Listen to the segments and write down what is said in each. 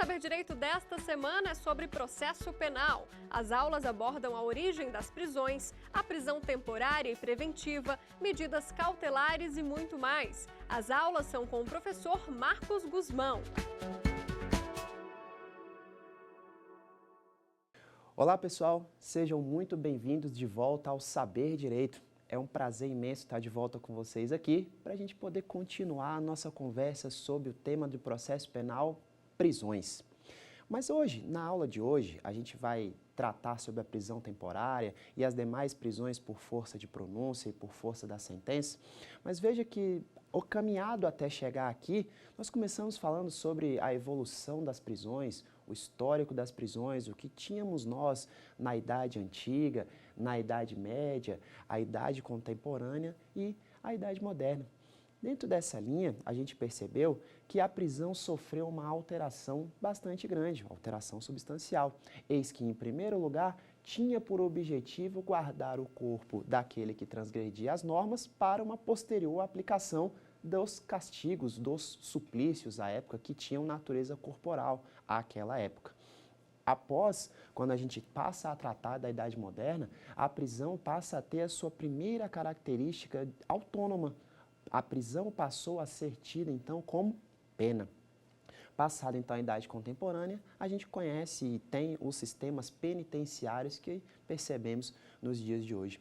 Saber Direito desta semana é sobre processo penal. As aulas abordam a origem das prisões, a prisão temporária e preventiva, medidas cautelares e muito mais. As aulas são com o professor Marcos Guzmão. Olá pessoal, sejam muito bem-vindos de volta ao Saber Direito. É um prazer imenso estar de volta com vocês aqui para a gente poder continuar a nossa conversa sobre o tema do processo penal, prisões. Mas hoje, na aula de hoje, a gente vai tratar sobre a prisão temporária e as demais prisões por força de pronúncia e por força da sentença. Mas veja que, o caminhado até chegar aqui, nós começamos falando sobre a evolução das prisões, o histórico das prisões, o que tínhamos nós na Idade Antiga, na Idade Média, a Idade Contemporânea e a Idade Moderna. Dentro dessa linha, a gente percebeu que a prisão sofreu uma alteração bastante grande, uma alteração substancial. Eis que, em primeiro lugar, tinha por objetivo guardar o corpo daquele que transgredia as normas para uma posterior aplicação dos castigos, dos suplícios à época que tinham natureza corporal àquela época. Após, quando a gente passa a tratar da Idade Moderna, a prisão passa a ter a sua primeira característica autônoma. A prisão passou a ser tida, então, como pena. Passada, então, a Idade Contemporânea, a gente conhece e tem os sistemas penitenciários que percebemos nos dias de hoje.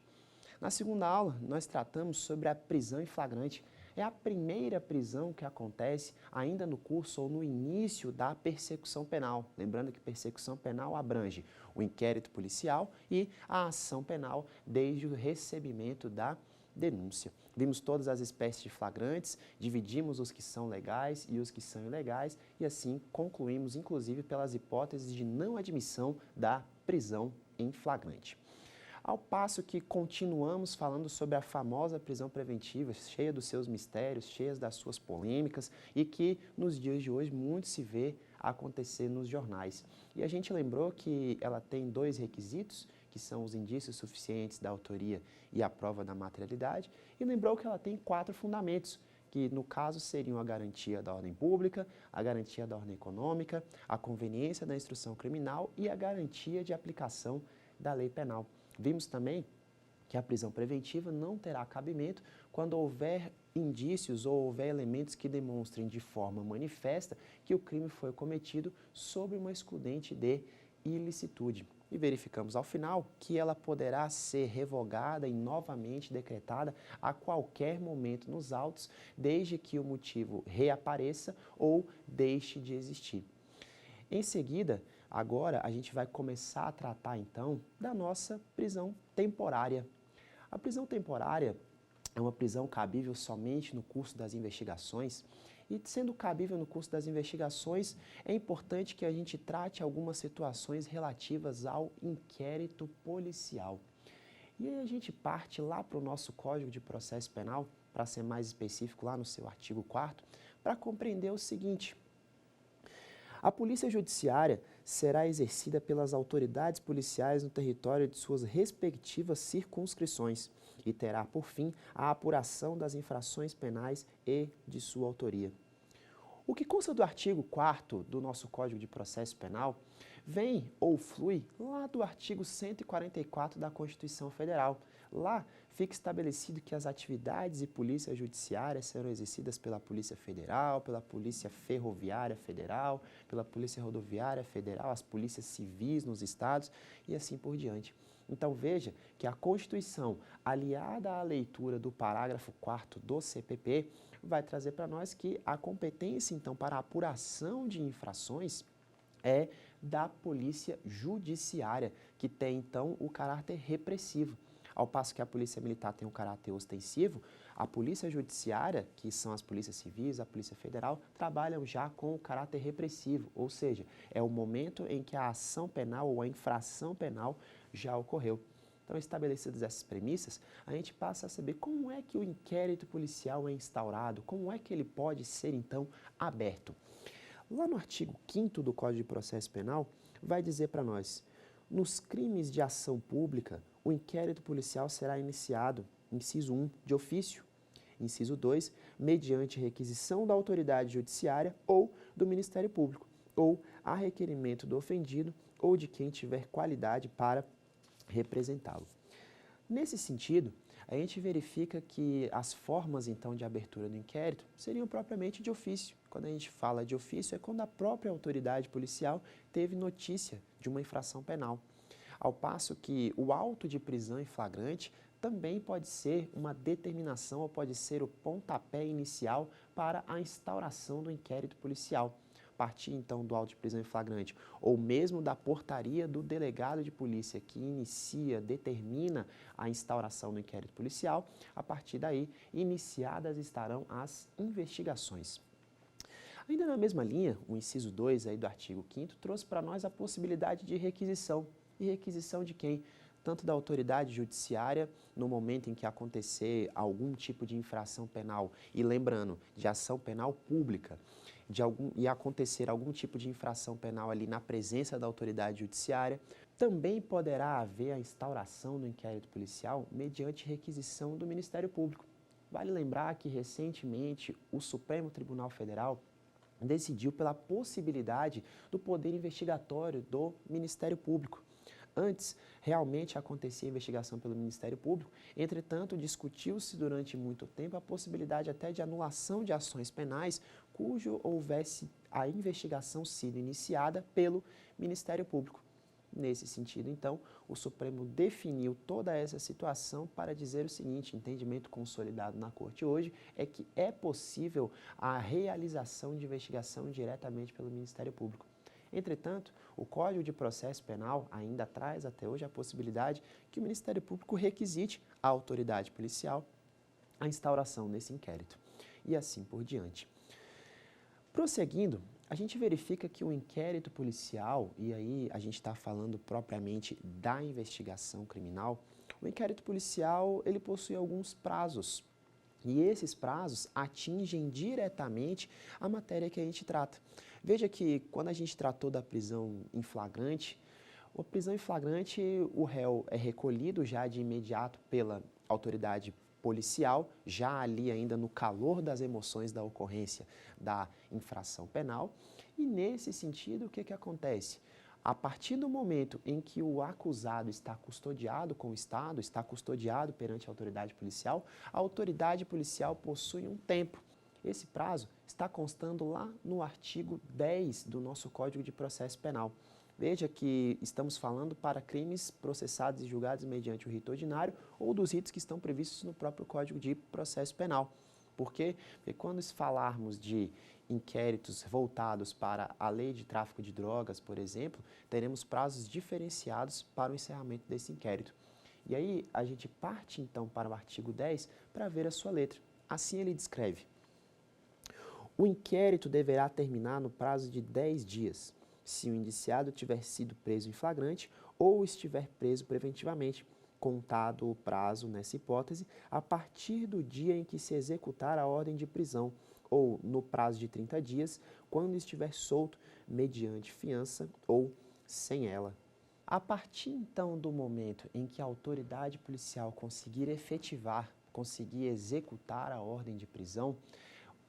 Na segunda aula, nós tratamos sobre a prisão em flagrante. É a primeira prisão que acontece ainda no curso ou no início da persecução penal. Lembrando que persecução penal abrange o inquérito policial e a ação penal desde o recebimento da denúncia. Vimos todas as espécies de flagrantes, dividimos os que são legais e os que são ilegais e assim concluímos, inclusive, pelas hipóteses de não admissão da prisão em flagrante. Ao passo que continuamos falando sobre a famosa prisão preventiva, cheia dos seus mistérios, cheia das suas polêmicas e que nos dias de hoje muito se vê acontecer nos jornais. E a gente lembrou que ela tem dois requisitos, que são os indícios suficientes da autoria e a prova da materialidade, e lembrou que ela tem 4 fundamentos, que no caso seriam a garantia da ordem pública, a garantia da ordem econômica, a conveniência da instrução criminal e a garantia de aplicação da lei penal. Vimos também que a prisão preventiva não terá cabimento quando houver indícios ou houver elementos que demonstrem de forma manifesta que o crime foi cometido sob uma excludente de ilicitude. E verificamos ao final que ela poderá ser revogada e novamente decretada a qualquer momento nos autos, desde que o motivo reapareça ou deixe de existir. Em seguida, agora a gente vai começar a tratar então da nossa prisão temporária. A prisão temporária é uma prisão cabível somente no curso das investigações e, sendo cabível no curso das investigações, é importante que a gente trate algumas situações relativas ao inquérito policial. E aí a gente parte lá para o nosso Código de Processo Penal, para ser mais específico lá no seu artigo 4º, para compreender o seguinte: a polícia judiciária será exercida pelas autoridades policiais no território de suas respectivas circunscrições e terá por fim a apuração das infrações penais e de sua autoria. O que consta do artigo 4º do nosso Código de Processo Penal vem ou flui lá do artigo 144 da Constituição Federal. Lá fica estabelecido que as atividades de polícia judiciária serão exercidas pela Polícia Federal, pela Polícia Ferroviária Federal, pela Polícia Rodoviária Federal, as polícias civis nos estados e assim por diante. Então veja que a Constituição, aliada à leitura do parágrafo 4º do CPP, vai trazer para nós que a competência então para a apuração de infrações é da Polícia Judiciária, que tem então o caráter repressivo. Ao passo que a Polícia Militar tem um caráter ostensivo, a Polícia Judiciária, que são as polícias civis, a Polícia Federal, trabalham já com o caráter repressivo, ou seja, é o momento em que a ação penal ou a infração penal já ocorreu. Então, estabelecidas essas premissas, a gente passa a saber como é que o inquérito policial é instaurado, como é que ele pode ser, então, aberto. Lá no artigo 5º do Código de Processo Penal, vai dizer para nós: nos crimes de ação pública, o inquérito policial será iniciado, inciso 1, de ofício, inciso 2, mediante requisição da autoridade judiciária ou do Ministério Público. ou a requerimento do ofendido ou de quem tiver qualidade para representá-lo. Nesse sentido, a gente verifica que as formas, então, de abertura do inquérito seriam propriamente de ofício. Quando a gente fala de ofício, é quando a própria autoridade policial teve notícia de uma infração penal. Ao passo que o auto de prisão em flagrante também pode ser uma determinação ou pode ser o pontapé inicial para a instauração do inquérito policial. Partir então do auto de prisão em flagrante ou mesmo da portaria do delegado de polícia que inicia, determina a instauração do inquérito policial, a partir daí iniciadas estarão as investigações. Ainda na mesma linha, o inciso 2 aí do artigo 5º trouxe para nós a possibilidade de requisição. E requisição de quem? Tanto da autoridade judiciária, no momento em que acontecer algum tipo de infração penal, e lembrando, de ação penal pública, e acontecer algum tipo de infração penal ali na presença da autoridade judiciária, também poderá haver a instauração do inquérito policial mediante requisição do Ministério Público. Vale lembrar que, recentemente, o Supremo Tribunal Federal decidiu pela possibilidade do poder investigatório do Ministério Público. Antes, realmente acontecia a investigação pelo Ministério Público, entretanto, discutiu-se durante muito tempo a possibilidade até de anulação de ações penais cujo houvesse a investigação sido iniciada pelo Ministério Público. Nesse sentido, então, o Supremo definiu toda essa situação para dizer o seguinte: entendimento consolidado na Corte hoje é que é possível a realização de investigação diretamente pelo Ministério Público. Entretanto, o Código de Processo Penal ainda traz até hoje a possibilidade que o Ministério Público requisite à autoridade policial a instauração desse inquérito. E assim por diante. Prosseguindo, a gente verifica que o inquérito policial, e aí a gente está falando propriamente da investigação criminal, o inquérito policial ele possui alguns prazos. E esses prazos atingem diretamente a matéria que a gente trata. Veja que quando a gente tratou da prisão em flagrante, a prisão em flagrante, o réu é recolhido já de imediato pela autoridade policial, já ali ainda no calor das emoções da ocorrência da infração penal. E nesse sentido, o que acontece? A partir do momento em que o acusado está custodiado com o Estado, está custodiado perante a autoridade policial possui um tempo. Esse prazo está constando lá no artigo 10 do nosso Código de Processo Penal. Veja que estamos falando para crimes processados e julgados mediante o rito ordinário ou dos ritos que estão previstos no próprio Código de Processo Penal. Por quê? Porque quando falarmos de inquéritos voltados para a lei de tráfico de drogas, por exemplo, teremos prazos diferenciados para o encerramento desse inquérito. E aí a gente parte então para o artigo 10 para ver a sua letra. Assim ele descreve: o inquérito deverá terminar no prazo de 10 dias, se o indiciado tiver sido preso em flagrante ou estiver preso preventivamente, contado o prazo, nessa hipótese, a partir do dia em que se executar a ordem de prisão, ou no prazo de 30 dias, quando estiver solto, mediante fiança ou sem ela. A partir, então, do momento em que a autoridade policial conseguir efetivar, conseguir executar a ordem de prisão,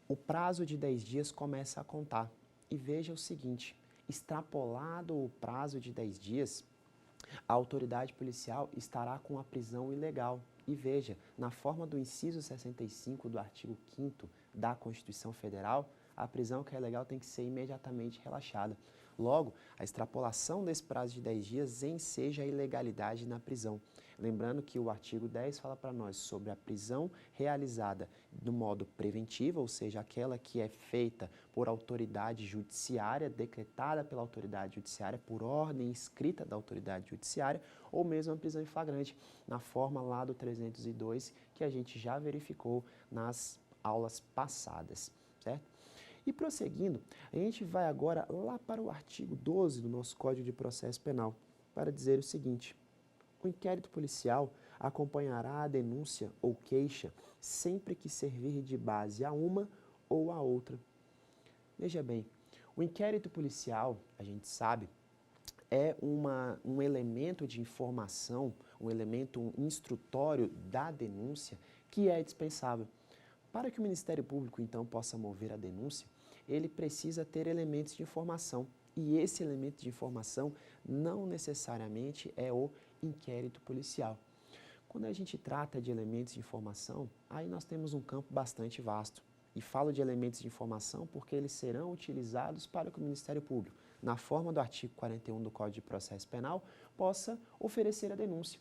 o prazo de 10 dias começa a contar. E veja o seguinte: extrapolado o prazo de 10 dias, a autoridade policial estará com a prisão ilegal. E veja, na forma do inciso 65 do artigo 5º da Constituição Federal, a prisão que é ilegal tem que ser imediatamente relaxada. Logo, a extrapolação desse prazo de 10 dias enseja a ilegalidade na prisão. Lembrando que o artigo 10 fala para nós sobre a prisão realizada do modo preventivo, ou seja, aquela que é feita por autoridade judiciária, decretada pela autoridade judiciária, por ordem escrita da autoridade judiciária, ou mesmo a prisão em flagrante, na forma lá do 302, que a gente já verificou nas aulas passadas, certo? E prosseguindo, a gente vai agora lá para o artigo 12 do nosso Código de Processo Penal, para dizer o seguinte: o inquérito policial acompanhará a denúncia ou queixa sempre que servir de base a uma ou a outra. Veja bem, o inquérito policial, a gente sabe, é um elemento de informação, um elemento instrutório da denúncia que é dispensável. Para que o Ministério Público, então, possa mover a denúncia, ele precisa ter elementos de informação. E esse elemento de informação não necessariamente é o inquérito policial. Quando a gente trata de elementos de informação, aí nós temos um campo bastante vasto. E falo de elementos de informação porque eles serão utilizados para que o Ministério Público, na forma do artigo 41 do Código de Processo Penal, possa oferecer a denúncia.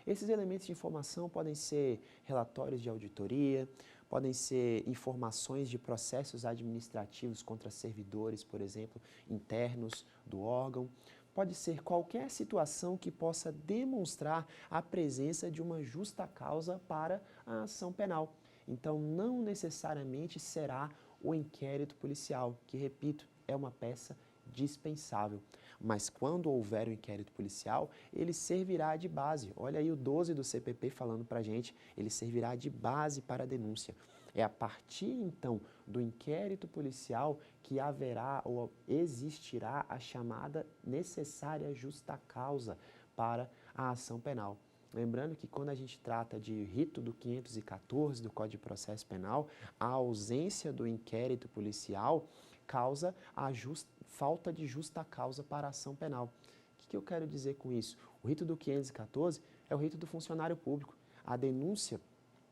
Esses elementos de informação podem ser relatórios de auditoria, podem ser informações de processos administrativos contra servidores, por exemplo, internos do órgão. Pode ser qualquer situação que possa demonstrar a presença de uma justa causa para a ação penal. Então, não necessariamente será o inquérito policial, que, repito, é uma peça dispensável. Mas quando houver o inquérito policial, ele servirá de base. Olha aí o 12 do CPP falando para a gente, ele servirá de base para a denúncia. É a partir, então, do inquérito policial que haverá ou existirá a chamada necessária justa causa para a ação penal. Lembrando que quando a gente trata de rito do 514 do Código de Processo Penal, a ausência do inquérito policial causa a falta de justa causa para a ação penal. O que eu quero dizer com isso? O rito do 514 é o rito do funcionário público. A denúncia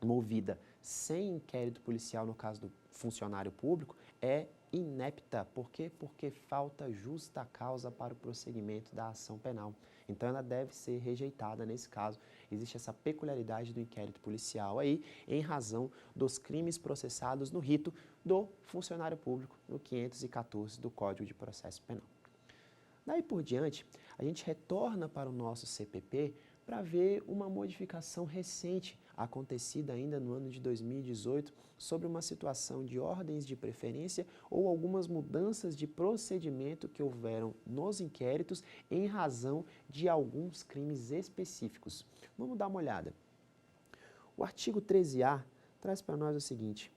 movida sem inquérito policial, no caso do funcionário público, é inepta. Por quê? Porque falta justa causa para o prosseguimento da ação penal. Então, ela deve ser rejeitada nesse caso. Existe essa peculiaridade do inquérito policial aí, em razão dos crimes processados no rito do funcionário público, no 514 do Código de Processo Penal. Daí por diante, a gente retorna para o nosso CPP para ver uma modificação recente, acontecida ainda no ano de 2018, sobre uma situação de ordens de preferência ou algumas mudanças de procedimento que houveram nos inquéritos em razão de alguns crimes específicos. Vamos dar uma olhada. O artigo 13A traz para nós o seguinte: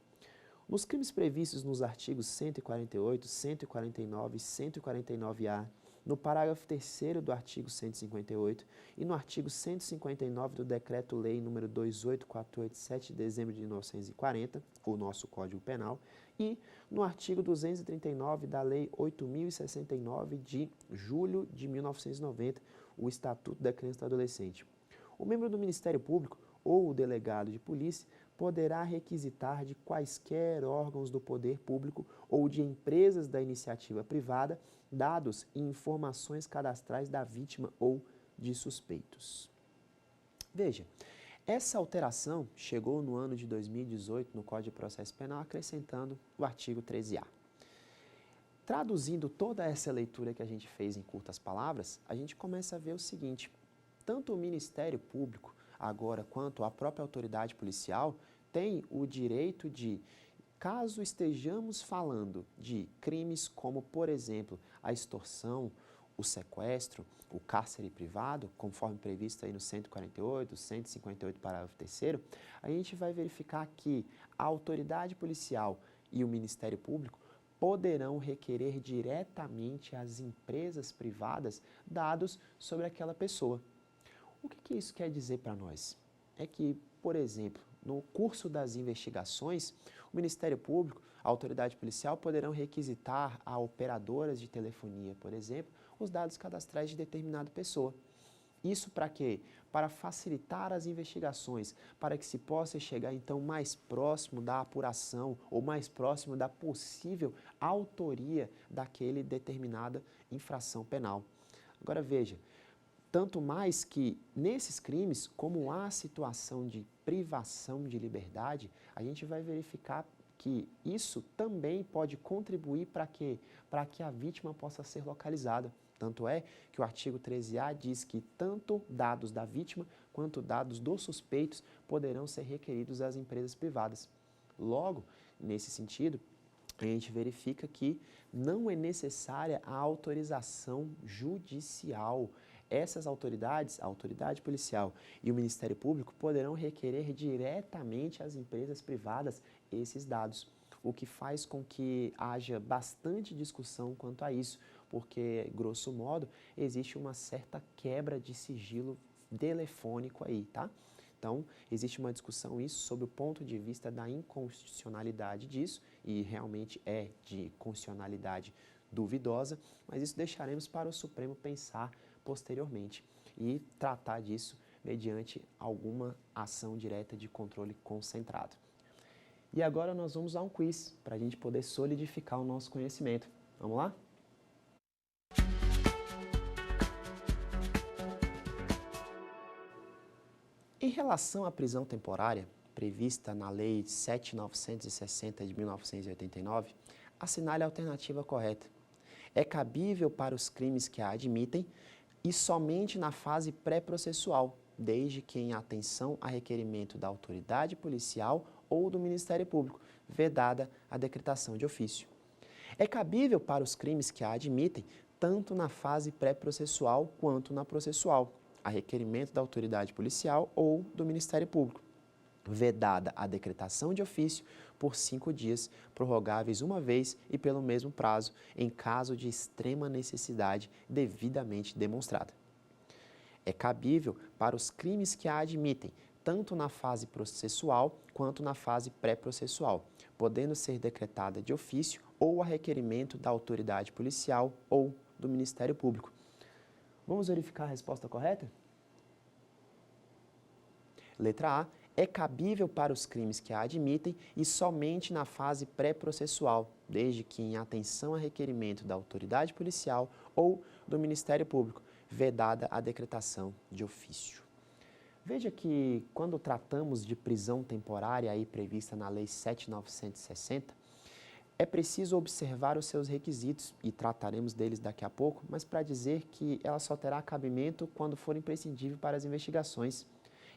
nos crimes previstos nos artigos 148, 149 e 149A, no parágrafo 3º do artigo 158 e no artigo 159 do Decreto-Lei nº 2848, 7 de dezembro de 1940, o nosso Código Penal, e no artigo 239 da Lei 8.069 de julho de 1990, o Estatuto da Criança e do Adolescente. O membro do Ministério Público ou o delegado de polícia poderá requisitar de quaisquer órgãos do poder público ou de empresas da iniciativa privada dados e informações cadastrais da vítima ou de suspeitos. Veja, essa alteração chegou no ano de 2018 no Código de Processo Penal, acrescentando o artigo 13A. Traduzindo toda essa leitura que a gente fez em curtas palavras, a gente começa a ver o seguinte: tanto o Ministério Público agora quanto a própria autoridade policial tem o direito de, caso estejamos falando de crimes como, por exemplo, a extorsão, o sequestro, o cárcere privado, conforme previsto aí no 148, 158, parágrafo 3º, a gente vai verificar que a autoridade policial e o Ministério Público poderão requerer diretamente às empresas privadas dados sobre aquela pessoa. O que isso quer dizer para nós? É que, por exemplo, no curso das investigações, o Ministério Público, a autoridade policial poderão requisitar a operadoras de telefonia, por exemplo, os dados cadastrais de determinada pessoa. Isso para quê? Para facilitar as investigações, para que se possa chegar então mais próximo da apuração ou mais próximo da possível autoria daquele determinada infração penal. Agora veja, tanto mais que nesses crimes, como há situação de privação de liberdade, a gente vai verificar que isso também pode contribuir para quê? Para que a vítima possa ser localizada. Tanto é que o artigo 13A diz que tanto dados da vítima quanto dados dos suspeitos poderão ser requeridos às empresas privadas. Logo, nesse sentido, a gente verifica que não é necessária a autorização judicial. Essas autoridades, a autoridade policial e o Ministério Público, poderão requerer diretamente às empresas privadas esses dados, o que faz com que haja bastante discussão quanto a isso, porque, grosso modo, existe uma certa quebra de sigilo telefônico aí, tá? Então, existe uma discussão isso sobre o ponto de vista da inconstitucionalidade disso, e realmente é de constitucionalidade duvidosa, mas isso deixaremos para o Supremo pensar posteriormente e tratar disso mediante alguma ação direta de controle concentrado. E agora nós vamos a um quiz, para a gente poder solidificar o nosso conhecimento. Vamos lá? Em relação à prisão temporária, prevista na Lei 7.960 de 1989, assinale a alternativa correta. É cabível para os crimes que a admitem e somente na fase pré-processual, desde que em atenção a requerimento da autoridade policial ou do Ministério Público, vedada a decretação de ofício. É cabível para os crimes que a admitem tanto na fase pré-processual quanto na processual, a requerimento da autoridade policial ou do Ministério Público, vedada a decretação de ofício por 5 dias, prorrogáveis uma vez e pelo mesmo prazo, em caso de extrema necessidade devidamente demonstrada. É cabível para os crimes que a admitem, tanto na fase processual quanto na fase pré-processual, podendo ser decretada de ofício ou a requerimento da autoridade policial ou do Ministério Público. Vamos verificar a resposta correta? Letra A. É cabível para os crimes que a admitem e somente na fase pré-processual, desde que em atenção a requerimento da autoridade policial ou do Ministério Público, vedada a decretação de ofício. Veja que quando tratamos de prisão temporária aí prevista na Lei 7.960, é preciso observar os seus requisitos e trataremos deles daqui a pouco, mas para dizer que ela só terá cabimento quando for imprescindível para as investigações.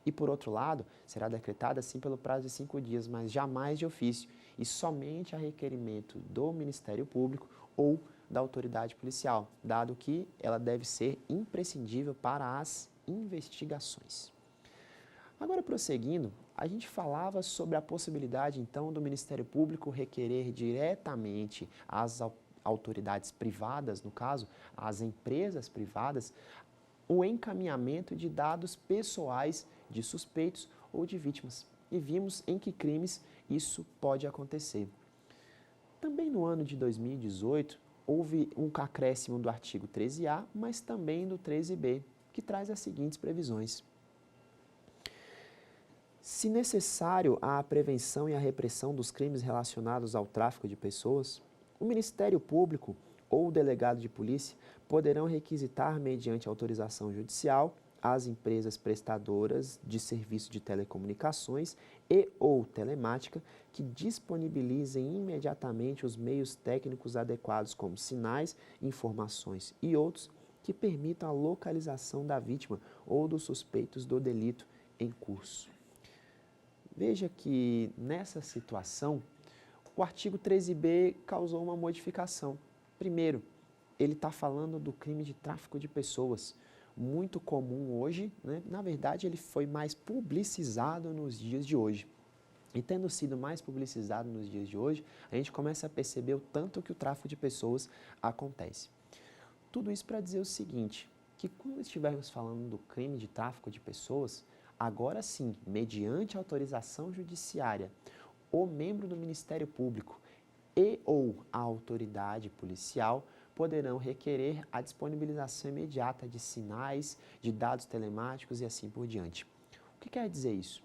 E, por outro lado, será decretada sim pelo prazo de 5 dias, mas jamais de ofício, e somente a requerimento do Ministério Público ou da autoridade policial, dado que ela deve ser imprescindível para as investigações. Agora, prosseguindo, a gente falava sobre a possibilidade, então, do Ministério Público requerer diretamente às autoridades privadas, no caso, às empresas privadas, o encaminhamento de dados pessoais de suspeitos ou de vítimas. E vimos em que crimes isso pode acontecer. Também no ano de 2018, houve um acréscimo do artigo 13A, mas também do 13B, que traz as seguintes previsões. Se necessário à prevenção e à repressão dos crimes relacionados ao tráfico de pessoas, o Ministério Público ou o delegado de polícia poderão requisitar, mediante autorização judicial, às empresas prestadoras de serviço de telecomunicações e ou telemática que disponibilizem imediatamente os meios técnicos adequados como sinais, informações e outros que permitam a localização da vítima ou dos suspeitos do delito em curso. Veja que nessa situação, o artigo 13b causou uma modificação. Primeiro, ele está falando do crime de tráfico de pessoas, muito comum hoje, né? Na verdade, ele foi mais publicizado nos dias de hoje. E tendo sido mais publicizado nos dias de hoje, a gente começa a perceber o tanto que o tráfico de pessoas acontece. Tudo isso para dizer o seguinte, que quando estivermos falando do crime de tráfico de pessoas, agora sim, mediante autorização judiciária, o membro do Ministério Público e ou a autoridade policial poderão requerer a disponibilização imediata de sinais, de dados telemáticos e assim por diante. O que quer dizer isso?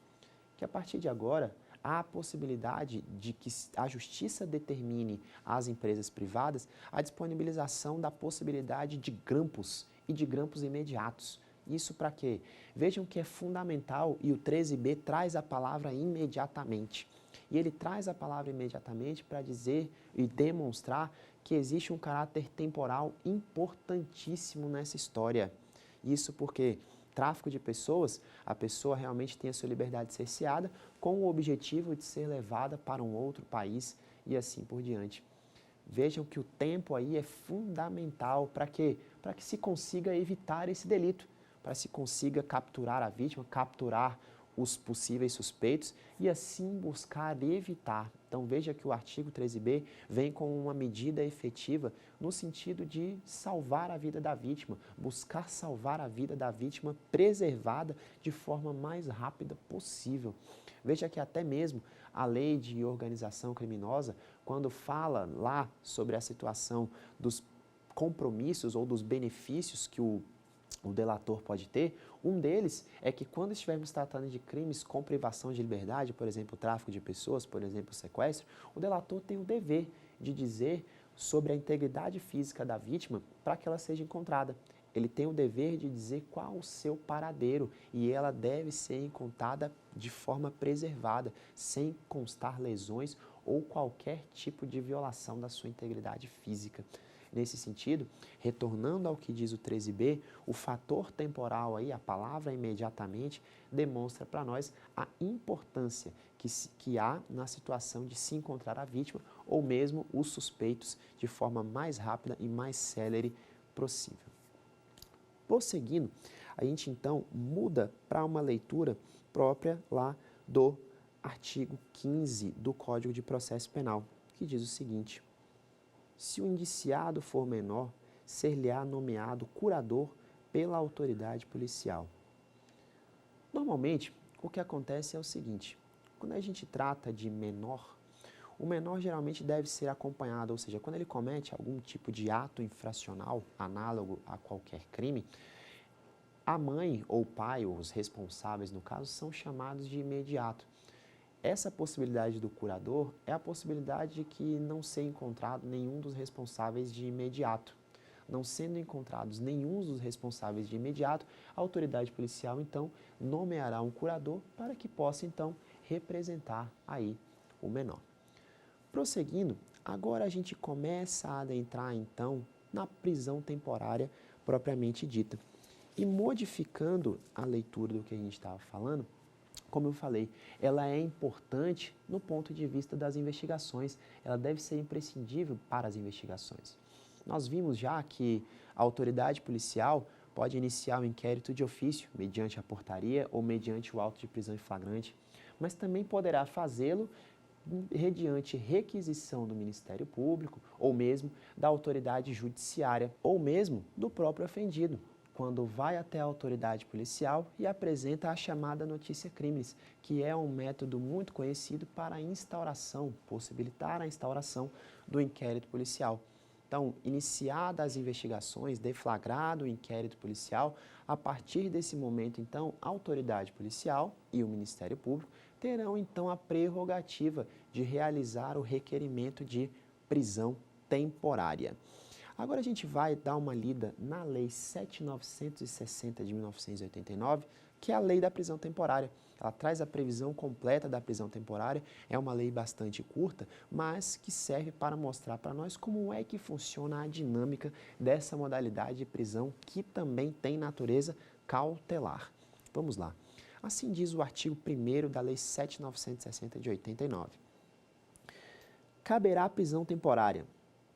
Que a partir de agora, há a possibilidade de que a Justiça determine às empresas privadas a disponibilização da possibilidade de grampos e de grampos imediatos. Isso para quê? Vejam que é fundamental e o 13b traz a palavra imediatamente. E ele traz a palavra imediatamente para dizer e demonstrar que existe um caráter temporal importantíssimo nessa história. Isso porque tráfico de pessoas, a pessoa realmente tem a sua liberdade cerceada com o objetivo de ser levada para um outro país e assim por diante. Vejam que o tempo aí é fundamental para quê? Para que se consiga evitar esse delito, para que se consiga capturar a vítima, capturar os possíveis suspeitos e assim buscar evitar. Então veja que o artigo 13b vem com uma medida efetiva no sentido de salvar a vida da vítima, buscar salvar a vida da vítima preservada de forma mais rápida possível. Veja que até mesmo a lei de organização criminosa, quando fala lá sobre a situação dos compromissos ou dos benefícios que o delator pode ter, um deles é que quando estivermos tratando de crimes com privação de liberdade, por exemplo, tráfico de pessoas, por exemplo, sequestro, o delator tem o dever de dizer sobre a integridade física da vítima para que ela seja encontrada. Ele tem o dever de dizer qual o seu paradeiro e ela deve ser encontrada de forma preservada, sem constar lesões ou qualquer tipo de violação da sua integridade física. Nesse sentido, retornando ao que diz o 13b, o fator temporal aí, a palavra imediatamente, demonstra para nós a importância que há na situação de se encontrar a vítima ou mesmo os suspeitos de forma mais rápida e mais célere possível. Prosseguindo, a gente então muda para uma leitura própria lá do artigo 15 do Código de Processo Penal, que diz o seguinte: se o indiciado for menor, ser-lhe-á nomeado curador pela autoridade policial. Normalmente, o que acontece é o seguinte: quando a gente trata de menor, o menor geralmente deve ser acompanhado, ou seja, quando ele comete algum tipo de ato infracional, análogo a qualquer crime, a mãe ou o pai, ou os responsáveis no caso, são chamados de imediato. Essa possibilidade do curador é a possibilidade de que não seja encontrado nenhum dos responsáveis de imediato. Não sendo encontrados nenhum dos responsáveis de imediato, a autoridade policial, então, nomeará um curador para que possa, então, representar aí o menor. Prosseguindo, agora a gente começa a adentrar, então, na prisão temporária propriamente dita. E modificando a leitura do que a gente estava falando, como eu falei, ela é importante no ponto de vista das investigações, ela deve ser imprescindível para as investigações. Nós vimos já que a autoridade policial pode iniciar o inquérito de ofício, mediante a portaria ou mediante o auto de prisão em flagrante, mas também poderá fazê-lo mediante requisição do Ministério Público ou mesmo da autoridade judiciária ou mesmo do próprio ofendido, quando vai até a autoridade policial e apresenta a chamada notícia crimes, que é um método muito conhecido para a instauração, possibilitar a instauração do inquérito policial. Então, iniciadas as investigações, deflagrado o inquérito policial, a partir desse momento, então, a autoridade policial e o Ministério Público terão, então, a prerrogativa de realizar o requerimento de prisão temporária. Agora a gente vai dar uma lida na Lei 7.960 de 1989, que é a Lei da Prisão Temporária. Ela traz a previsão completa da prisão temporária, é uma lei bastante curta, mas que serve para mostrar para nós como é que funciona a dinâmica dessa modalidade de prisão que também tem natureza cautelar. Vamos lá. Assim diz o artigo 1º da Lei 7.960 de 89. Caberá prisão temporária,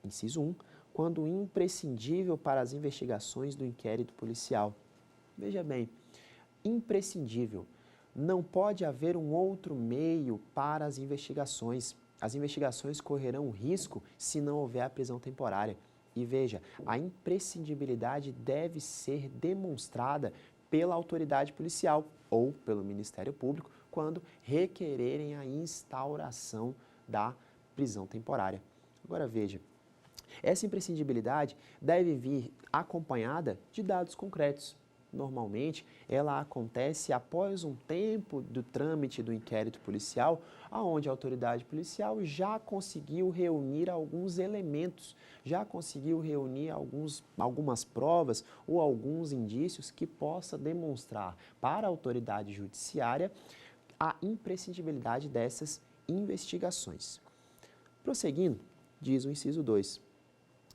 inciso 1, quando imprescindível para as investigações do inquérito policial. Veja bem, imprescindível. Não pode haver um outro meio para as investigações. As investigações correrão risco se não houver a prisão temporária. E veja, a imprescindibilidade deve ser demonstrada pela autoridade policial ou pelo Ministério Público quando requererem a instauração da prisão temporária. Agora veja, essa imprescindibilidade deve vir acompanhada de dados concretos. Normalmente, ela acontece após um tempo do trâmite do inquérito policial, onde a autoridade policial já conseguiu reunir alguns elementos, já conseguiu reunir algumas provas ou alguns indícios que possa demonstrar para a autoridade judiciária a imprescindibilidade dessas investigações. Prosseguindo, diz o inciso 2.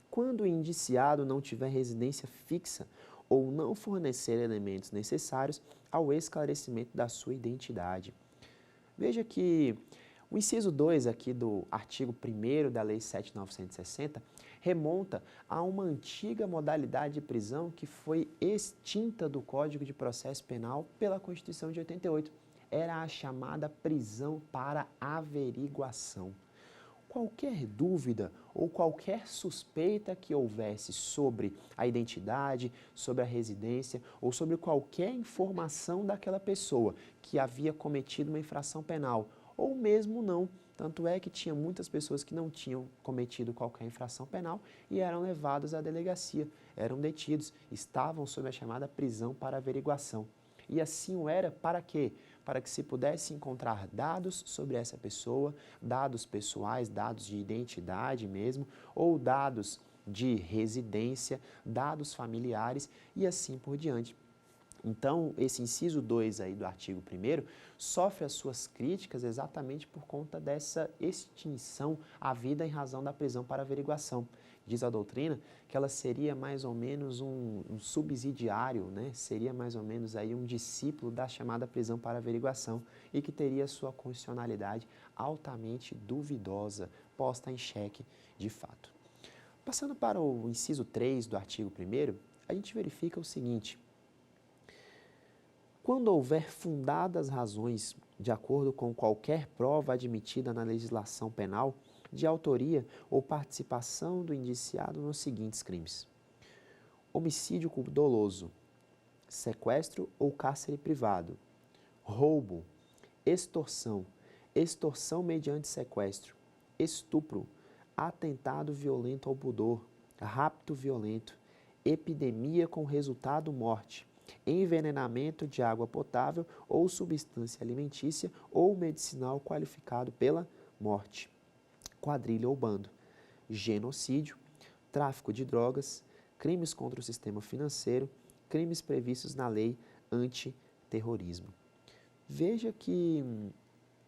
Quando o indiciado não tiver residência fixa ou não fornecer elementos necessários ao esclarecimento da sua identidade. Veja que o inciso 2 aqui do artigo 1º da Lei 7.960 remonta a uma antiga modalidade de prisão que foi extinta do Código de Processo Penal pela Constituição de 88. era a chamada prisão para averiguação. Qualquer dúvida ou qualquer suspeita que houvesse sobre a identidade, sobre a residência ou sobre qualquer informação daquela pessoa que havia cometido uma infração penal, ou mesmo não, tanto é que tinha muitas pessoas que não tinham cometido qualquer infração penal e eram levados à delegacia, eram detidos, estavam sob a chamada prisão para averiguação. E assim o era para quê? Para que se pudesse encontrar dados sobre essa pessoa, dados pessoais, dados de identidade mesmo, ou dados de residência, dados familiares e assim por diante. Então, esse inciso 2 aí do artigo 1º sofre as suas críticas exatamente por conta dessa extinção à vida em razão da prisão para averiguação. Diz a doutrina que ela seria mais ou menos um subsidiário, né? Seria mais ou menos aí um discípulo da chamada prisão para averiguação e que teria sua constitucionalidade altamente duvidosa, posta em xeque de fato. Passando para o inciso 3 do artigo 1º, a gente verifica o seguinte: quando houver fundadas razões, de acordo com qualquer prova admitida na legislação penal, de autoria ou participação do indiciado nos seguintes crimes: homicídio doloso, sequestro ou cárcere privado, roubo, extorsão, extorsão mediante sequestro, estupro, atentado violento ao pudor, rapto violento, epidemia com resultado morte, envenenamento de água potável ou substância alimentícia ou medicinal qualificado pela morte, quadrilha ou bando, genocídio, tráfico de drogas, crimes contra o sistema financeiro, crimes previstos na lei antiterrorismo. Veja que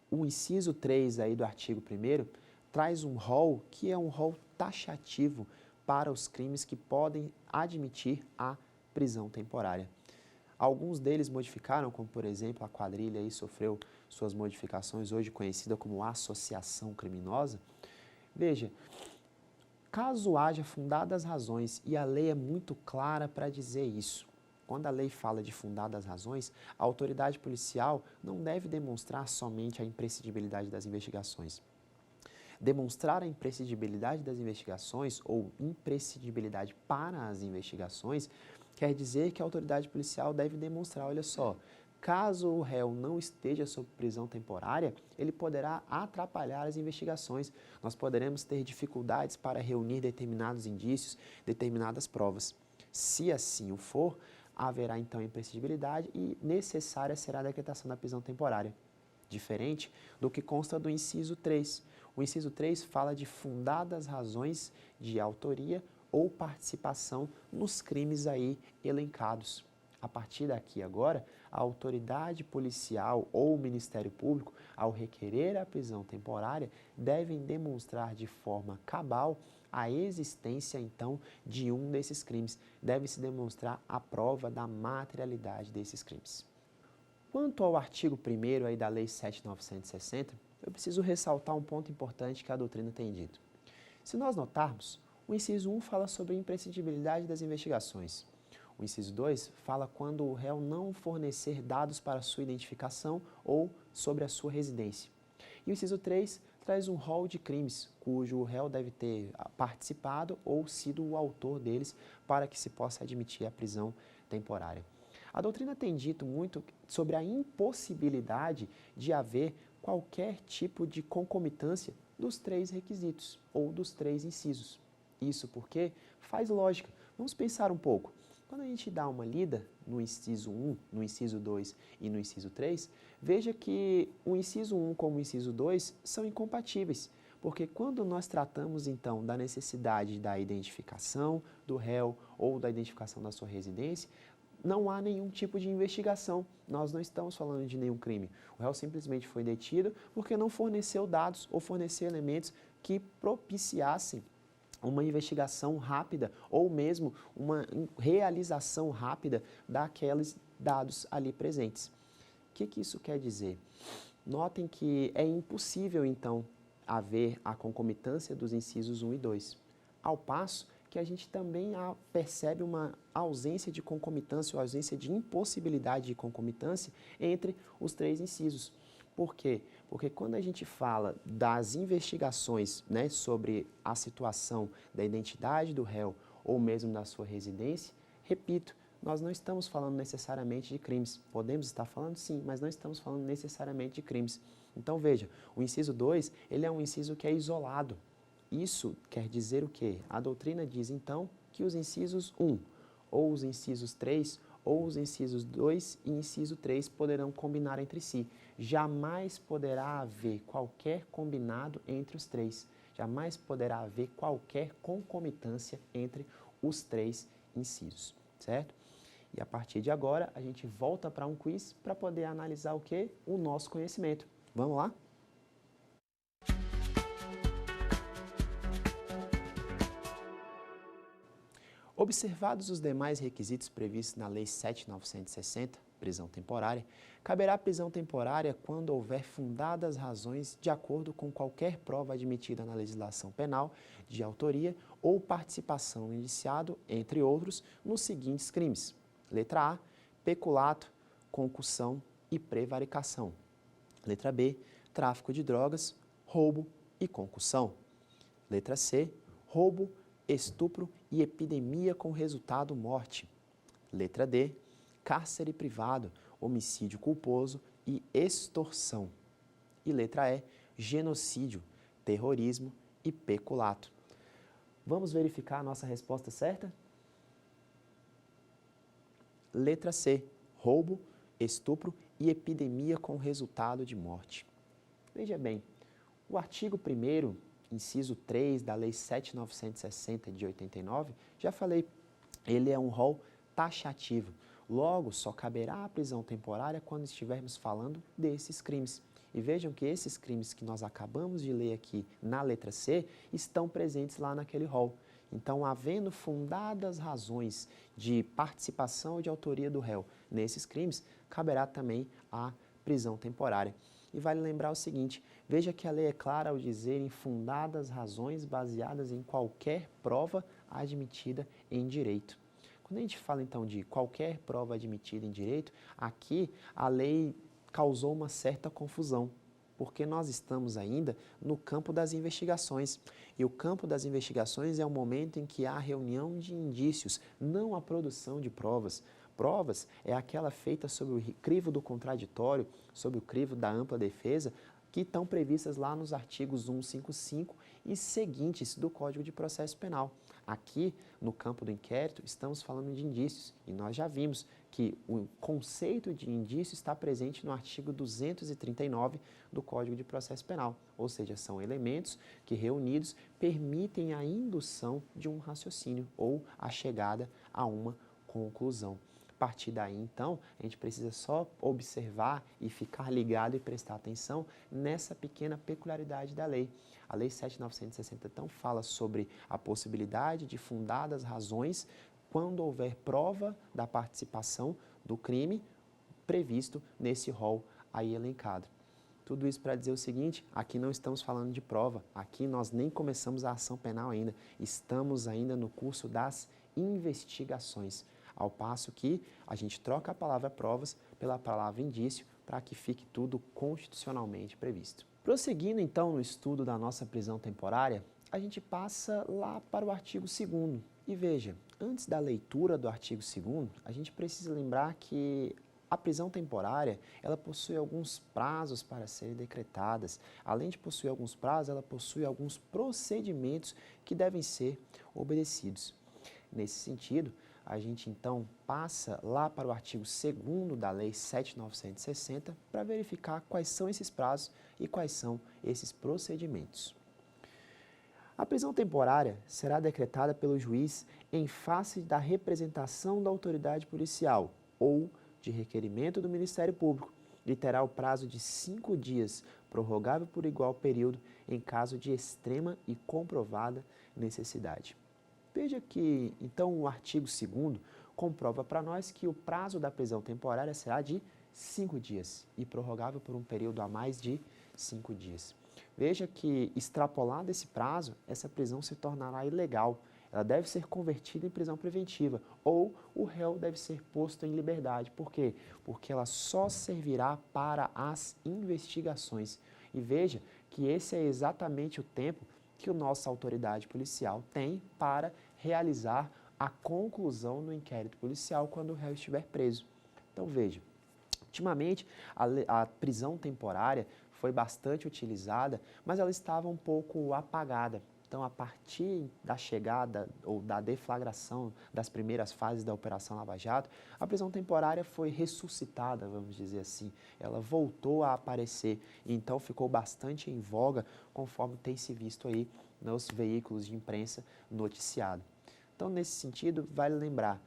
o inciso 3 aí do artigo 1º traz um rol que é um rol taxativo para os crimes que podem admitir a prisão temporária. Alguns deles modificaram, como por exemplo a quadrilha aí sofreu suas modificações, hoje conhecida como associação criminosa. Veja, caso haja fundadas razões, e a lei é muito clara para dizer isso, quando a lei fala de fundadas razões, a autoridade policial não deve demonstrar somente a imprescindibilidade das investigações. Demonstrar a imprescindibilidade das investigações ou imprescindibilidade para as investigações quer dizer que a autoridade policial deve demonstrar, olha só, caso o réu não esteja sob prisão temporária, ele poderá atrapalhar as investigações. Nós poderemos ter dificuldades para reunir determinados indícios, determinadas provas. Se assim o for, haverá então imprescindibilidade e necessária será a decretação da prisão temporária. Diferente do que consta do inciso 3. O inciso 3 fala de fundadas razões de autoria ou participação nos crimes aí elencados. A partir daqui agora, a autoridade policial ou o Ministério Público, ao requerer a prisão temporária, devem demonstrar de forma cabal a existência, então, de um desses crimes. Deve-se demonstrar a prova da materialidade desses crimes. Quanto ao artigo 1º aí da Lei 7.960, eu preciso ressaltar um ponto importante que a doutrina tem dito. Se nós notarmos, o inciso 1 fala sobre a imprescindibilidade das investigações. O inciso 2 fala quando o réu não fornecer dados para sua identificação ou sobre a sua residência. E o inciso 3 traz um rol de crimes, cujo réu deve ter participado ou sido o autor deles para que se possa admitir a prisão temporária. A doutrina tem dito muito sobre a impossibilidade de haver qualquer tipo de concomitância dos 3 requisitos ou dos 3 incisos. Isso porque faz lógica. Vamos pensar um pouco. Quando a gente dá uma lida no inciso 1, no inciso 2 e no inciso 3, veja que o inciso 1 como o inciso 2 são incompatíveis, porque quando nós tratamos então da necessidade da identificação do réu ou da identificação da sua residência, não há nenhum tipo de investigação. Nós não estamos falando de nenhum crime. O réu simplesmente foi detido porque não forneceu dados ou forneceu elementos que propiciassem uma investigação rápida ou mesmo uma realização rápida daqueles dados ali presentes. O que isso quer dizer? Notem que é impossível, então, haver a concomitância dos incisos 1 e 2, ao passo que a gente também percebe uma ausência de concomitância ou ausência de impossibilidade de concomitância entre os três incisos. Por quê? Porque quando a gente fala das investigações, né, sobre a situação da identidade do réu ou mesmo da sua residência, repito, nós não estamos falando necessariamente de crimes. Podemos estar falando sim, mas não estamos falando necessariamente de crimes. Então veja, o inciso 2, ele é um inciso que é isolado. Isso quer dizer o quê? A doutrina diz então que os incisos 1, ou os incisos 3, ou os incisos 2 e inciso 3 poderão combinar entre si. Jamais poderá haver qualquer combinado entre os três. Jamais poderá haver qualquer concomitância entre os três incisos, certo? E a partir de agora, a gente volta para um quiz para poder analisar o quê? O nosso conhecimento. Vamos lá? Observados os demais requisitos previstos na Lei 7.960, prisão temporária, caberá prisão temporária quando houver fundadas razões de acordo com qualquer prova admitida na legislação penal de autoria ou participação no indiciado, entre outros, nos seguintes crimes. Letra A, peculato, concussão e prevaricação. Letra B, tráfico de drogas, roubo e concussão. Letra C, roubo, estupro e epidemia com resultado morte. Letra D, cárcere privado, homicídio culposo e extorsão. E letra E, genocídio, terrorismo e peculato. Vamos verificar a nossa resposta certa? Letra C, roubo, estupro e epidemia com resultado de morte. Veja bem, o artigo 1º, inciso 3 da Lei 7.960 de 89, já falei, ele é um rol taxativo. Logo, só caberá a prisão temporária quando estivermos falando desses crimes. E vejam que esses crimes que nós acabamos de ler aqui na letra C estão presentes lá naquele rol. Então, havendo fundadas razões de participação ou de autoria do réu nesses crimes, caberá também a prisão temporária. E vale lembrar o seguinte, veja que a lei é clara ao dizer em fundadas razões baseadas em qualquer prova admitida em direito. Quando a gente fala então de qualquer prova admitida em direito, aqui a lei causou uma certa confusão, porque nós estamos ainda no campo das investigações. E o campo das investigações é o momento em que há reunião de indícios, não a produção de provas. Provas é aquela feita sob o crivo do contraditório, sob o crivo da ampla defesa, que estão previstas lá nos artigos 155 e seguintes do Código de Processo Penal. Aqui, no campo do inquérito, estamos falando de indícios e nós já vimos que o conceito de indício está presente no artigo 239 do Código de Processo Penal, ou seja, são elementos que reunidos permitem a indução de um raciocínio ou a chegada a uma conclusão. A partir daí, então, a gente precisa só observar e ficar ligado e prestar atenção nessa pequena peculiaridade da lei. A Lei 7.960, então, fala sobre a possibilidade de fundadas razões quando houver prova da participação do crime previsto nesse rol aí elencado. Tudo isso para dizer o seguinte, aqui não estamos falando de prova, aqui nós nem começamos a ação penal ainda, estamos ainda no curso das investigações. Ao passo que a gente troca a palavra provas pela palavra indício para que fique tudo constitucionalmente previsto. Prosseguindo então no estudo da nossa prisão temporária, a gente passa lá para o artigo 2º. E veja, antes da leitura do artigo 2º, a gente precisa lembrar que a prisão temporária, ela possui alguns prazos para serem decretadas. Além de possuir alguns prazos, ela possui alguns procedimentos que devem ser obedecidos. Nesse sentido, a gente então passa lá para o artigo 2º da Lei 7.960 para verificar quais são esses prazos e quais são esses procedimentos. A prisão temporária será decretada pelo juiz em face da representação da autoridade policial ou de requerimento do Ministério Público e terá o prazo de 5 dias, prorrogável por igual período em caso de extrema e comprovada necessidade. Veja que, então, o artigo 2º comprova para nós que o prazo da prisão temporária será de 5 dias e prorrogável por um período a mais de 5 dias. Veja que, extrapolado esse prazo, essa prisão se tornará ilegal. ela deve ser convertida em prisão preventiva ou o réu deve ser posto em liberdade. Por quê? Porque ela só servirá para as investigações. E veja que esse é exatamente o tempo que a nossa autoridade policial tem para realizar a conclusão no inquérito policial quando o réu estiver preso. Então veja, ultimamente a prisão temporária foi bastante utilizada, mas ela estava um pouco apagada. Então, a partir da chegada ou da deflagração das primeiras fases da Operação Lava Jato, a prisão temporária foi ressuscitada, vamos dizer assim. Ela voltou a aparecer e então ficou bastante em voga, conforme tem se visto aí nos veículos de imprensa noticiado. Então, nesse sentido, vale lembrar,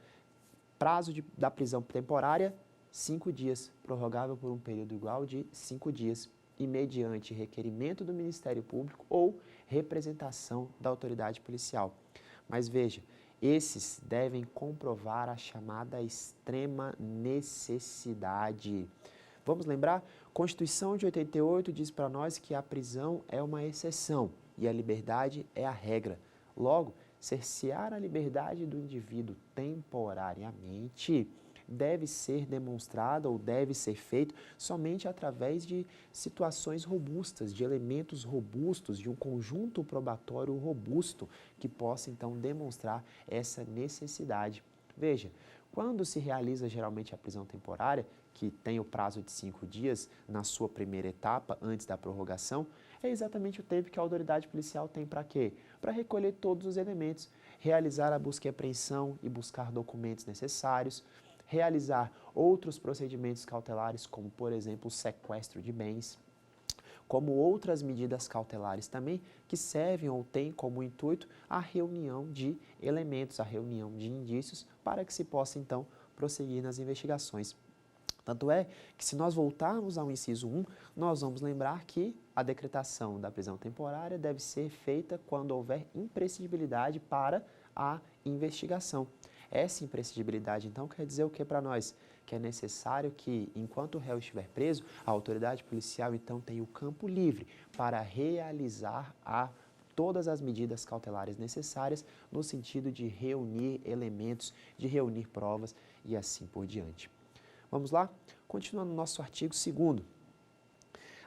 prazo da prisão temporária, 5 dias, prorrogável por um período igual de 5 dias. E mediante requerimento do Ministério Público ou representação da autoridade policial. Mas veja, esses devem comprovar a chamada extrema necessidade. Vamos lembrar? Constituição de 88 diz para nós que a prisão é uma exceção e a liberdade é a regra. Logo, cercear a liberdade do indivíduo temporariamente deve ser demonstrado ou deve ser feito somente através de situações robustas, de elementos robustos, de um conjunto probatório robusto que possa então demonstrar essa necessidade. Veja, quando se realiza geralmente a prisão temporária, que tem o prazo de 5 dias na sua primeira etapa, antes da prorrogação, é exatamente o tempo que a autoridade policial tem para quê? Para recolher todos os elementos, realizar a busca e apreensão e buscar documentos necessários, realizar outros procedimentos cautelares, como, por exemplo, o sequestro de bens, como outras medidas cautelares também, que servem ou têm como intuito a reunião de elementos, a reunião de indícios, para que se possa, então, prosseguir nas investigações. Tanto é que, se nós voltarmos ao inciso 1, nós vamos lembrar que a decretação da prisão temporária deve ser feita quando houver imprescindibilidade para a investigação. Essa imprescindibilidade, então, quer dizer o que para nós? Que é necessário que, enquanto o réu estiver preso, a autoridade policial, então, tenha o campo livre para realizar todas as medidas cautelares necessárias no sentido de reunir elementos, de reunir provas e assim por diante. Vamos lá? Continuando no nosso artigo 2º.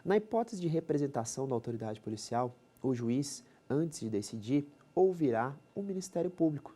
Na hipótese de representação da autoridade policial, o juiz, antes de decidir, ouvirá o Ministério Público.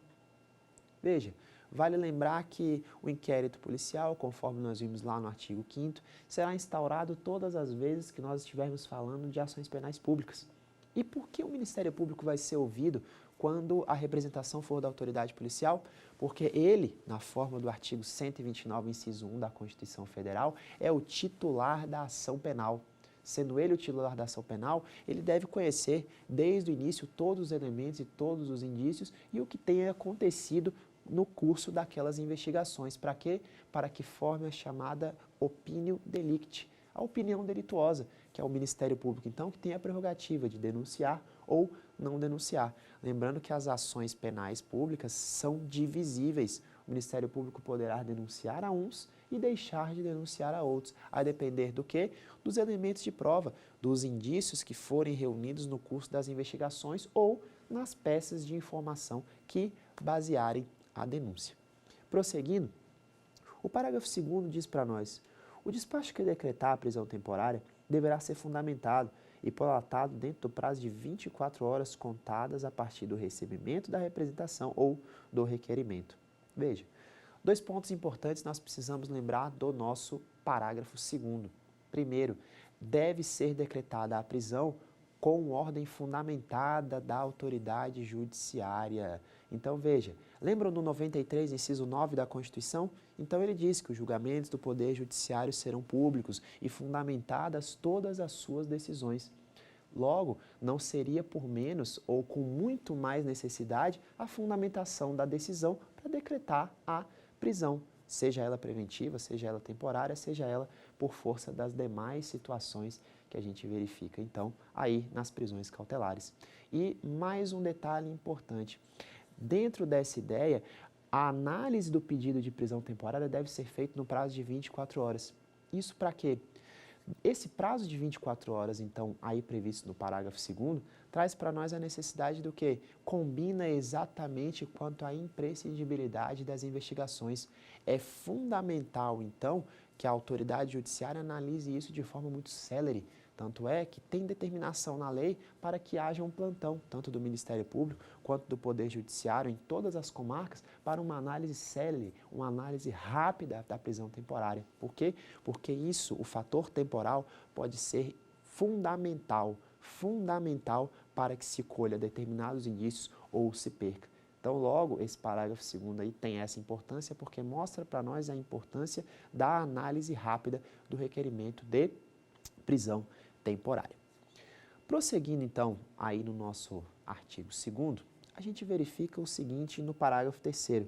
Veja, vale lembrar que o inquérito policial, conforme nós vimos lá no artigo 5º, será instaurado todas as vezes que nós estivermos falando de ações penais públicas. E por que o Ministério Público vai ser ouvido quando a representação for da autoridade policial? Porque ele, na forma do artigo 129, inciso 1 da Constituição Federal, é o titular da ação penal. Sendo ele o titular da ação penal, ele deve conhecer desde o início todos os elementos e todos os indícios e o que tenha acontecido no curso daquelas investigações. Para quê? Para que forme a chamada opinio delicti, a opinião delituosa, que é o Ministério Público, então, que tem a prerrogativa de denunciar ou não denunciar. Lembrando que as ações penais públicas são divisíveis. O Ministério Público poderá denunciar a uns e deixar de denunciar a outros, a depender do quê? Dos elementos de prova, dos indícios que forem reunidos no curso das investigações ou nas peças de informação que basearem a denúncia. Prosseguindo, o parágrafo 2º diz para nós: o despacho que decretar a prisão temporária deverá ser fundamentado e prolatado dentro do prazo de 24 horas contadas a partir do recebimento da representação ou do requerimento. Veja, 2 pontos importantes nós precisamos lembrar do nosso parágrafo 2º. Primeiro, deve ser decretada a prisão com ordem fundamentada da autoridade judiciária. Então, veja, lembram no 93, inciso 9 da Constituição? Então, ele diz que os julgamentos do Poder Judiciário serão públicos e fundamentadas todas as suas decisões. Logo, não seria por menos ou com muito mais necessidade a fundamentação da decisão para decretar a prisão, seja ela preventiva, seja ela temporária, seja ela por força das demais situações que a gente verifica, então, aí nas prisões cautelares. E mais um detalhe importante: dentro dessa ideia, a análise do pedido de prisão temporária deve ser feita no prazo de 24 horas. Isso para quê? Esse prazo de 24 horas, então, aí previsto no parágrafo 2º, traz para nós a necessidade do quê? Combina exatamente quanto à imprescindibilidade das investigações. É fundamental, então, que a autoridade judiciária analise isso de forma muito célere. Tanto é que tem determinação na lei para que haja um plantão, tanto do Ministério Público quanto do Poder Judiciário, em todas as comarcas, para uma análise célere, uma análise rápida da prisão temporária. Por quê? Porque isso, o fator temporal, pode ser fundamental para que se colha determinados indícios ou se perca. Então, logo, esse parágrafo 2º aí tem essa importância porque mostra para nós a importância da análise rápida do requerimento de prisão temporária. Prosseguindo, então, aí no nosso artigo 2º, a gente verifica o seguinte no parágrafo 3º.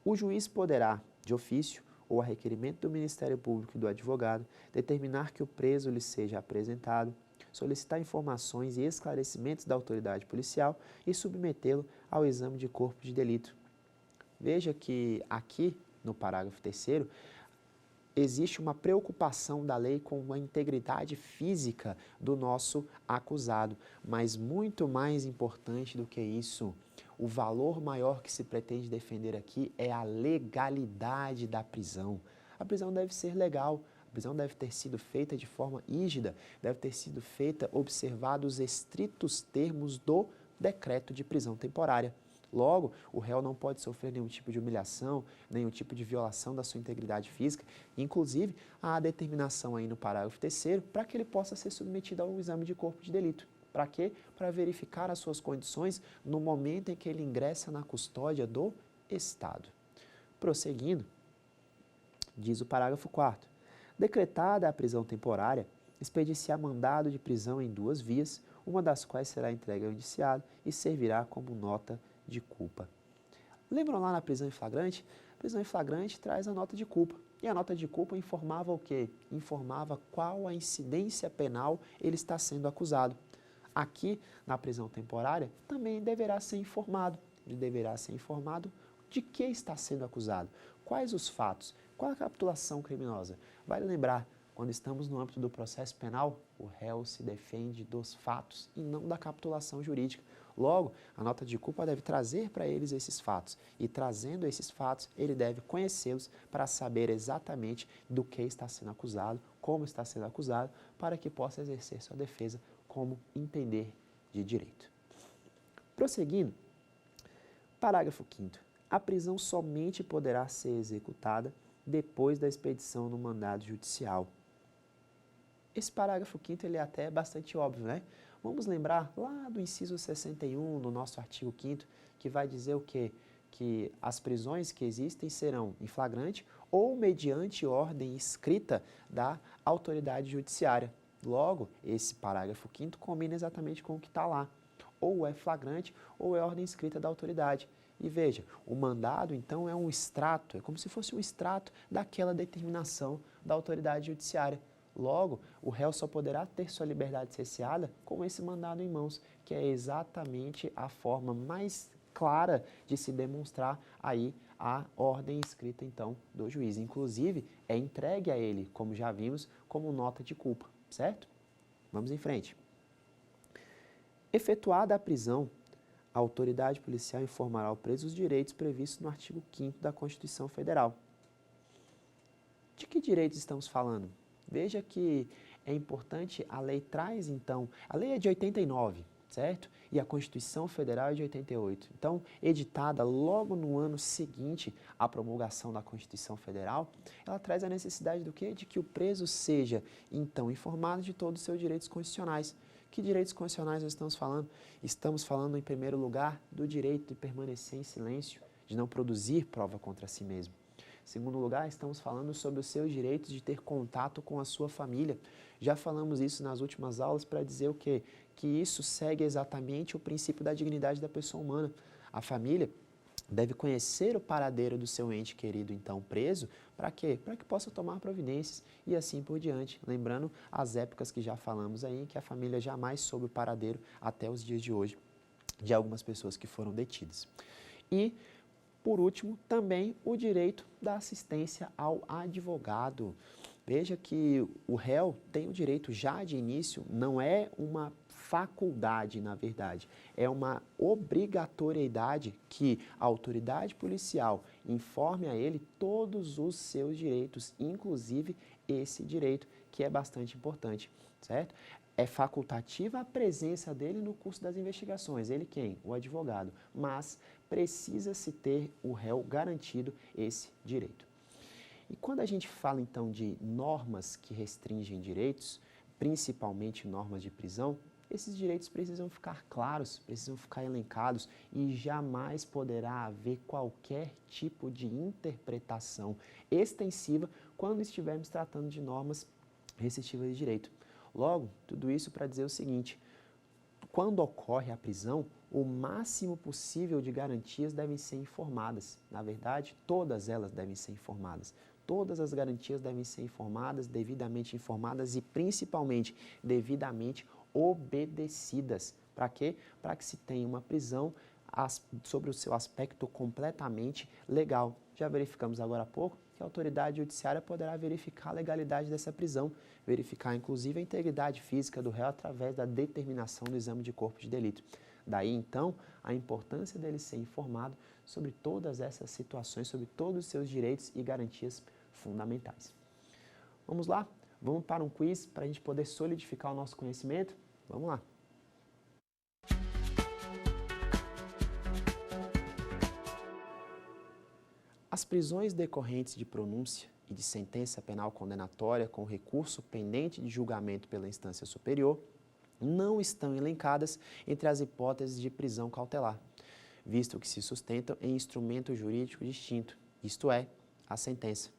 O juiz poderá, de ofício ou a requerimento do Ministério Público e do advogado, determinar que o preso lhe seja apresentado, solicitar informações e esclarecimentos da autoridade policial e submetê-lo ao exame de corpo de delito. Veja que aqui, no parágrafo 3º, existe uma preocupação da lei com a integridade física do nosso acusado, mas muito mais importante do que isso, o valor maior que se pretende defender aqui é a legalidade da prisão. A prisão deve ser legal, a prisão deve ter sido feita de forma rígida, deve ter sido feita observado os estritos termos do decreto de prisão temporária. Logo, o réu não pode sofrer nenhum tipo de humilhação, nenhum tipo de violação da sua integridade física. Inclusive, há a determinação aí no parágrafo 3º para que ele possa ser submetido ao exame de corpo de delito. Para quê? Para verificar as suas condições no momento em que ele ingressa na custódia do Estado. Prosseguindo, diz o parágrafo 4º. Decretada a prisão temporária, expedici-á mandado de prisão em 2 vias, uma das quais será entregue ao indiciado e servirá como nota de culpa. Lembram lá na prisão em flagrante? A prisão em flagrante traz a nota de culpa. E a nota de culpa informava o quê? Informava qual a incidência penal ele está sendo acusado. Aqui, na prisão temporária, também deverá ser informado. Ele deverá ser informado de que está sendo acusado. Quais os fatos? Qual a capitulação criminosa? Vale lembrar, quando estamos no âmbito do processo penal, o réu se defende dos fatos e não da capitulação jurídica. Logo, a nota de culpa deve trazer para eles esses fatos e, trazendo esses fatos, ele deve conhecê-los para saber exatamente do que está sendo acusado, como está sendo acusado, para que possa exercer sua defesa como entender de direito. Prosseguindo, parágrafo 5º. A prisão somente poderá ser executada depois da expedição no mandado judicial. Esse parágrafo 5º ele é até bastante óbvio, né? Vamos lembrar lá do inciso 61, no nosso artigo 5º, que vai dizer o quê? Que as prisões que existem serão em flagrante ou mediante ordem escrita da autoridade judiciária. Logo, esse parágrafo 5º combina exatamente com o que está lá. Ou é flagrante ou é ordem escrita da autoridade. E veja, o mandado, então, é um extrato, é como se fosse um extrato daquela determinação da autoridade judiciária. Logo, o réu só poderá ter sua liberdade cerceada com esse mandado em mãos, que é exatamente a forma mais clara de se demonstrar aí a ordem escrita, então, do juiz. Inclusive, é entregue a ele, como já vimos, como nota de culpa, certo? Vamos em frente. Efetuada a prisão, a autoridade policial informará ao preso os direitos previstos no artigo 5º da Constituição Federal. De que direitos estamos falando? Veja que é importante, a lei traz, então, a lei é de 89, certo? E a Constituição Federal é de 88. Então, editada logo no ano seguinte à promulgação da Constituição Federal, ela traz a necessidade do quê? De que o preso seja, então, informado de todos os seus direitos constitucionais. Que direitos constitucionais nós estamos falando? Estamos falando, em primeiro lugar, do direito de permanecer em silêncio, de não produzir prova contra si mesmo. Em segundo lugar, estamos falando sobre os seus direitos de ter contato com a sua família. Já falamos isso nas últimas aulas para dizer o quê? Que isso segue exatamente o princípio da dignidade da pessoa humana. A família deve conhecer o paradeiro do seu ente querido, então, preso, para quê? Para que possa tomar providências e assim por diante. Lembrando as épocas que já falamos aí, que a família jamais soube o paradeiro até os dias de hoje, de algumas pessoas que foram detidas. E, por último, também o direito da assistência ao advogado. Veja que o réu tem o direito já de início, não é uma faculdade, na verdade, é uma obrigatoriedade que a autoridade policial informe a ele todos os seus direitos, inclusive esse direito que é bastante importante, certo? É facultativa a presença dele no curso das investigações, ele quem? O advogado, mas precisa-se ter o réu garantido esse direito. E quando a gente fala então de normas que restringem direitos, principalmente normas de prisão, esses direitos precisam ficar claros, precisam ficar elencados e jamais poderá haver qualquer tipo de interpretação extensiva quando estivermos tratando de normas restritivas de direito. Logo, tudo isso para dizer o seguinte: quando ocorre a prisão, o máximo possível de garantias devem ser informadas. Na verdade, todas elas devem ser informadas. Todas as garantias devem ser informadas, devidamente informadas e, principalmente, devidamente obedecidas. Para quê? Para que se tenha uma prisão sobre o seu aspecto completamente legal. Já verificamos agora há pouco que a autoridade judiciária poderá verificar a legalidade dessa prisão, verificar inclusive a integridade física do réu através da determinação do exame de corpo de delito. Daí, então, a importância dele ser informado sobre todas essas situações, sobre todos os seus direitos e garantias fundamentais. Vamos lá? Vamos para um quiz para a gente poder solidificar o nosso conhecimento? Vamos lá! As prisões decorrentes de pronúncia e de sentença penal condenatória com recurso pendente de julgamento pela instância superior não estão elencadas entre as hipóteses de prisão cautelar, visto que se sustentam em instrumento jurídico distinto, isto é, a sentença.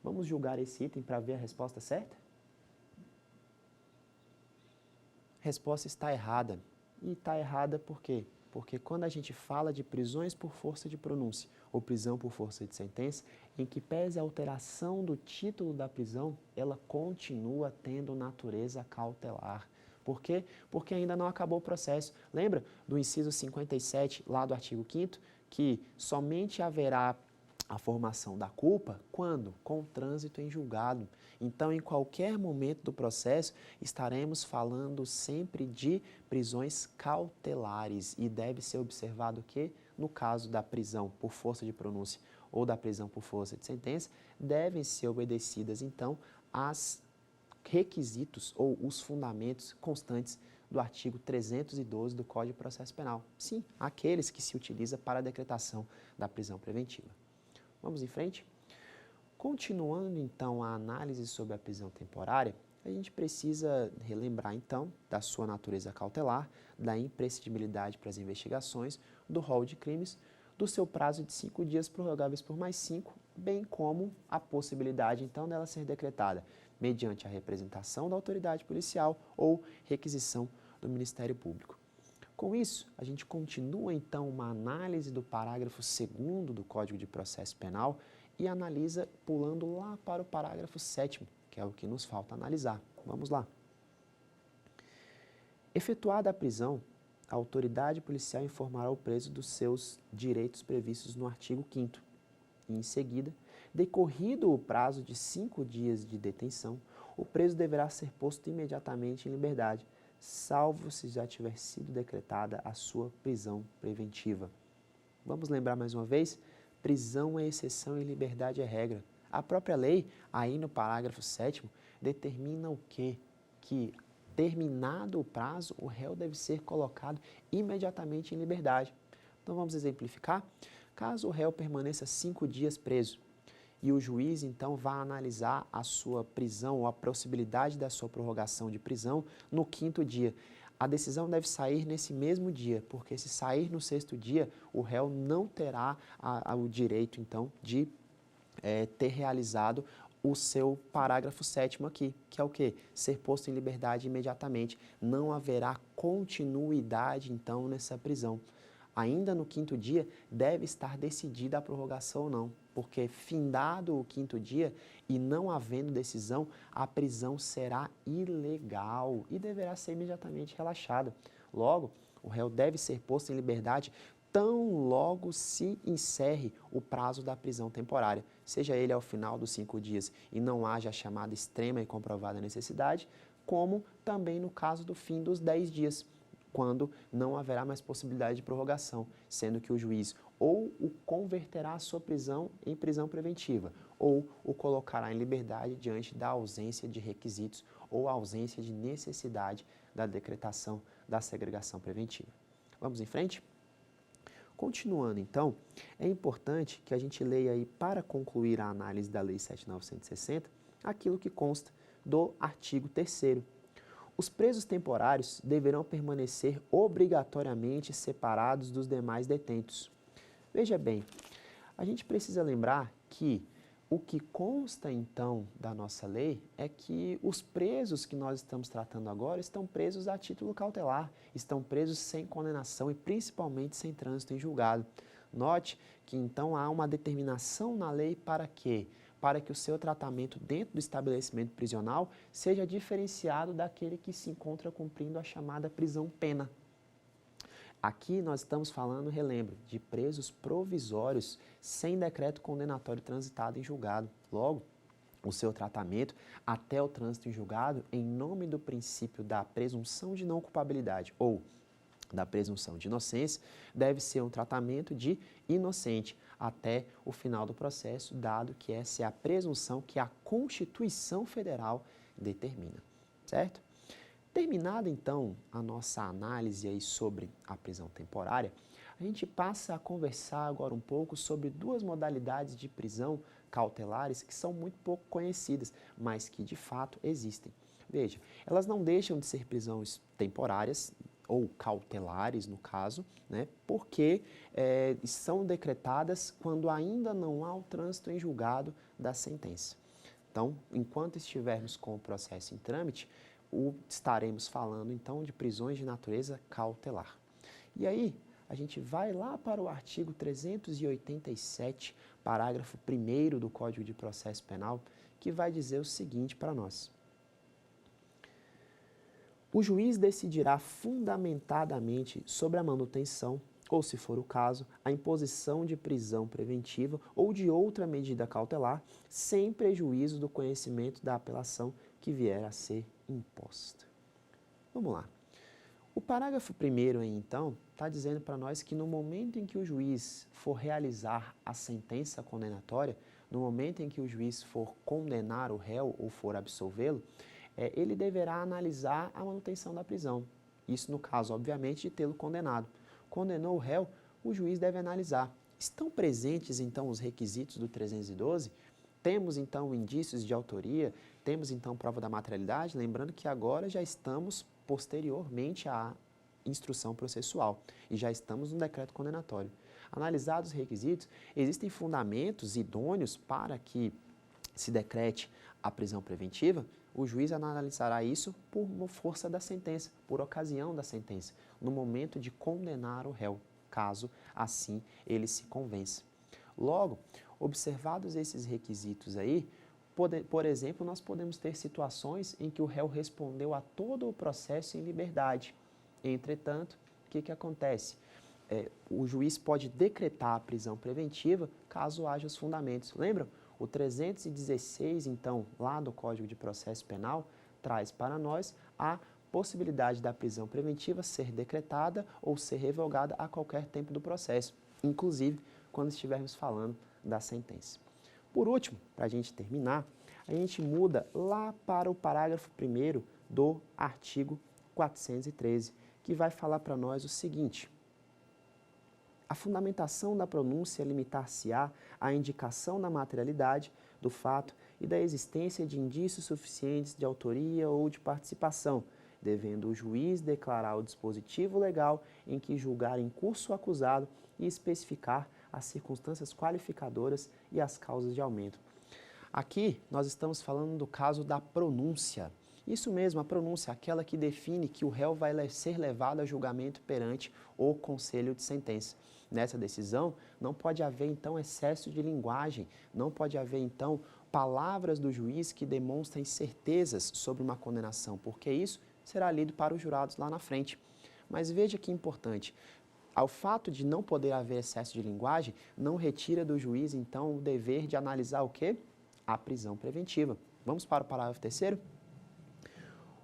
Vamos julgar esse item para ver a resposta certa? A resposta está errada. E está errada por quê? Porque quando a gente fala de prisões por força de pronúncia ou prisão por força de sentença, em que pese a alteração do título da prisão, ela continua tendo natureza cautelar. Por quê? Porque ainda não acabou o processo. Lembra do inciso 57, lá do artigo 5º, que somente haverá a formação da culpa quando? Com o trânsito em julgado. Então, em qualquer momento do processo, estaremos falando sempre de prisões cautelares e deve ser observado que, no caso da prisão por força de pronúncia ou da prisão por força de sentença, devem ser obedecidas, então, as requisitos ou os fundamentos constantes do artigo 312 do Código de Processo Penal. Sim, aqueles que se utiliza para a decretação da prisão preventiva. Vamos em frente? Continuando, então, a análise sobre a prisão temporária, a gente precisa relembrar, então, da sua natureza cautelar, da imprescindibilidade para as investigações, do rol de crimes, do seu prazo de 5 dias prorrogáveis por mais 5, bem como a possibilidade, então, dela ser decretada mediante a representação da autoridade policial ou requisição do Ministério Público. Com isso, a gente continua, então, uma análise do parágrafo 2º do Código de Processo Penal e analisa pulando lá para o parágrafo 7º, que é o que nos falta analisar. Vamos lá. Efetuada a prisão, a autoridade policial informará o preso dos seus direitos previstos no artigo 5º. E, em seguida, decorrido o prazo de 5 dias de detenção, o preso deverá ser posto imediatamente em liberdade, salvo se já tiver sido decretada a sua prisão preventiva. Vamos lembrar mais uma vez? Prisão é exceção e liberdade é regra. A própria lei, aí no parágrafo 7º, determina o quê? Que, terminado o prazo, o réu deve ser colocado imediatamente em liberdade. Então vamos exemplificar? Caso o réu permaneça 5 dias preso, e o juiz, então, vai analisar a sua prisão ou a possibilidade da sua prorrogação de prisão no 5º dia. A decisão deve sair nesse mesmo dia, porque se sair no 6º dia, o réu não terá o direito, então, de ter realizado o seu parágrafo 7º aqui, que é o quê? Ser posto em liberdade imediatamente. Não haverá continuidade, então, nessa prisão. Ainda no 5º dia, deve estar decidida a prorrogação ou não, porque findado o 5º dia e não havendo decisão, a prisão será ilegal e deverá ser imediatamente relaxada. Logo, o réu deve ser posto em liberdade tão logo se encerre o prazo da prisão temporária, seja ele ao final dos 5 dias e não haja a chamada extrema e comprovada necessidade, como também no caso do fim dos 10 dias, quando não haverá mais possibilidade de prorrogação, sendo que o juiz ou o converterá a sua prisão em prisão preventiva, ou o colocará em liberdade diante da ausência de requisitos ou ausência de necessidade da decretação da segregação preventiva. Vamos em frente? Continuando, então, é importante que a gente leia aí, para concluir a análise da Lei 7.960, aquilo que consta do artigo 3º. Os presos temporários deverão permanecer obrigatoriamente separados dos demais detentos. Veja bem, a gente precisa lembrar que o que consta, então, da nossa lei é que os presos que nós estamos tratando agora estão presos a título cautelar, estão presos sem condenação e principalmente sem trânsito em julgado. Note que, então, há uma determinação na lei para quê? Para que o seu tratamento dentro do estabelecimento prisional seja diferenciado daquele que se encontra cumprindo a chamada prisão-pena. Aqui nós estamos falando, relembro, de presos provisórios sem decreto condenatório transitado em julgado. Logo, o seu tratamento até o trânsito em julgado, em nome do princípio da presunção de não culpabilidade ou da presunção de inocência, deve ser um tratamento de inocente até o final do processo, dado que essa é a presunção que a Constituição Federal determina, certo? Terminada, então, a nossa análise aí sobre a prisão temporária, a gente passa a conversar agora um pouco sobre duas modalidades de prisão cautelares que são muito pouco conhecidas, mas que de fato existem. Veja, elas não deixam de ser prisões temporárias, ou cautelares, no caso, né, porque são decretadas quando ainda não há o trânsito em julgado da sentença. Então, enquanto estivermos com o processo em trâmite, estaremos falando, então, de prisões de natureza cautelar. E aí, a gente vai lá para o artigo 387, parágrafo 1º do Código de Processo Penal, que vai dizer o seguinte para nós. O juiz decidirá fundamentadamente sobre a manutenção, ou, se for o caso, a imposição de prisão preventiva ou de outra medida cautelar, sem prejuízo do conhecimento da apelação que vier a ser imposta. Vamos lá. O parágrafo 1º aí, então, está dizendo para nós que no momento em que o juiz for realizar a sentença condenatória, no momento em que o juiz for condenar o réu ou for absolvê-lo, ele deverá analisar a manutenção da prisão. Isso no caso, obviamente, de tê-lo condenado. Condenou o réu, o juiz deve analisar. Estão presentes, então, os requisitos do 312? Temos, então, indícios de autoria? Temos, então, prova da materialidade? Lembrando que agora já estamos posteriormente à instrução processual e já estamos no decreto condenatório. Analisados os requisitos, existem fundamentos idôneos para que se decrete a prisão preventiva? O juiz analisará isso por força da sentença, por ocasião da sentença, no momento de condenar o réu, caso assim ele se convença. Logo, observados esses requisitos aí, por exemplo, nós podemos ter situações em que o réu respondeu a todo o processo em liberdade. Entretanto, o que acontece? O juiz pode decretar a prisão preventiva caso haja os fundamentos. Lembram? O 316, então, lá do Código de Processo Penal, traz para nós a possibilidade da prisão preventiva ser decretada ou ser revogada a qualquer tempo do processo, inclusive quando estivermos falando da sentença. Por último, para a gente terminar, a gente muda lá para o parágrafo 1º do artigo 413, que vai falar para nós o seguinte: a fundamentação da pronúncia limitar-se-á à indicação da materialidade do fato e da existência de indícios suficientes de autoria ou de participação, devendo o juiz declarar o dispositivo legal em que julgar em curso o acusado e especificar as circunstâncias qualificadoras e as causas de aumento. Aqui nós estamos falando do caso da pronúncia. Isso mesmo, a pronúncia, aquela que define que o réu vai ser levado a julgamento perante o conselho de sentença. Nessa decisão, não pode haver, então, excesso de linguagem, não pode haver, então, palavras do juiz que demonstrem certezas sobre uma condenação, porque isso será lido para os jurados lá na frente. Mas veja que importante, Ao fato de não poder haver excesso de linguagem, não retira do juiz, então, o dever de analisar o quê? A prisão preventiva. Vamos para o parágrafo 3º?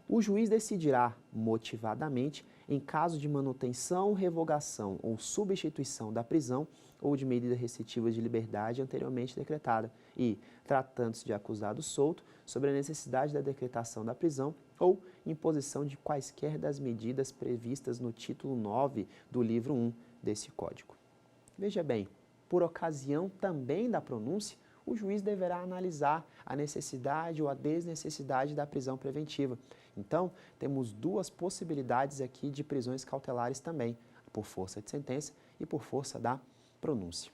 O juiz decidirá motivadamente em caso de manutenção, revogação ou substituição da prisão ou de medida restritiva de liberdade anteriormente decretada e, tratando-se de acusado solto, sobre a necessidade da decretação da prisão ou imposição de quaisquer das medidas previstas no título 9 do livro 1 desse Código. Veja bem, por ocasião também da pronúncia, o juiz deverá analisar a necessidade ou a desnecessidade da prisão preventiva. Então, temos duas possibilidades aqui de prisões cautelares também, por força de sentença e por força da pronúncia.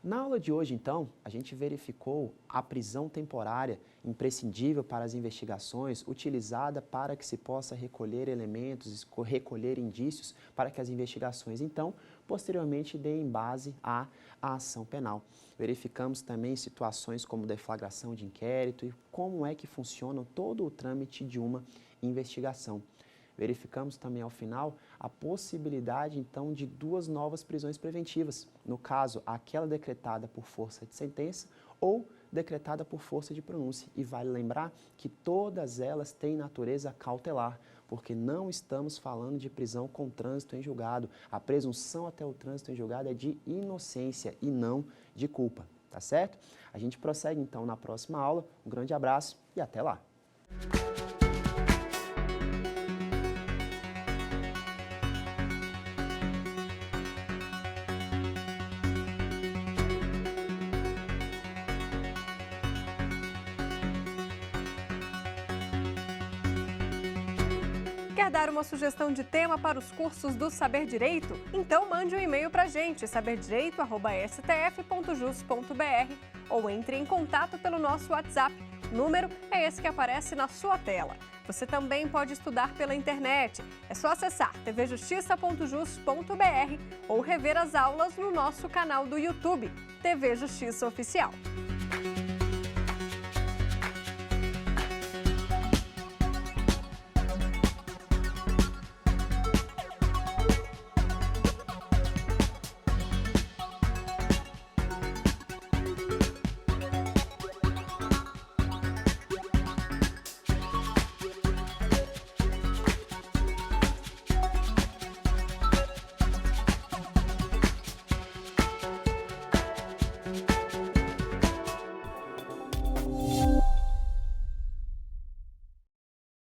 Na aula de hoje, então, a gente verificou a prisão temporária imprescindível para as investigações, utilizada para que se possa recolher elementos, recolher indícios para que as investigações, então, posteriormente deem base à ação penal. Verificamos também situações como deflagração de inquérito e como é que funciona todo o trâmite de uma investigação. Verificamos também, ao final, a possibilidade, então, de duas novas prisões preventivas. No caso, aquela decretada por força de sentença ou decretada por força de pronúncia. E vale lembrar que todas elas têm natureza cautelar, porque não estamos falando de prisão com trânsito em julgado. A presunção até o trânsito em julgado é de inocência e não de culpa, tá certo? A gente prossegue, então, na próxima aula. Um grande abraço e até lá! Quer dar uma sugestão de tema para os cursos do Saber Direito? Então mande um e-mail para a gente, saberdireito@stf.jus.br, ou entre em contato pelo nosso WhatsApp. O número é esse que aparece na sua tela. Você também pode estudar pela internet. É só acessar tvjustiça.jus.br ou rever as aulas no nosso canal do YouTube, TV Justiça Oficial.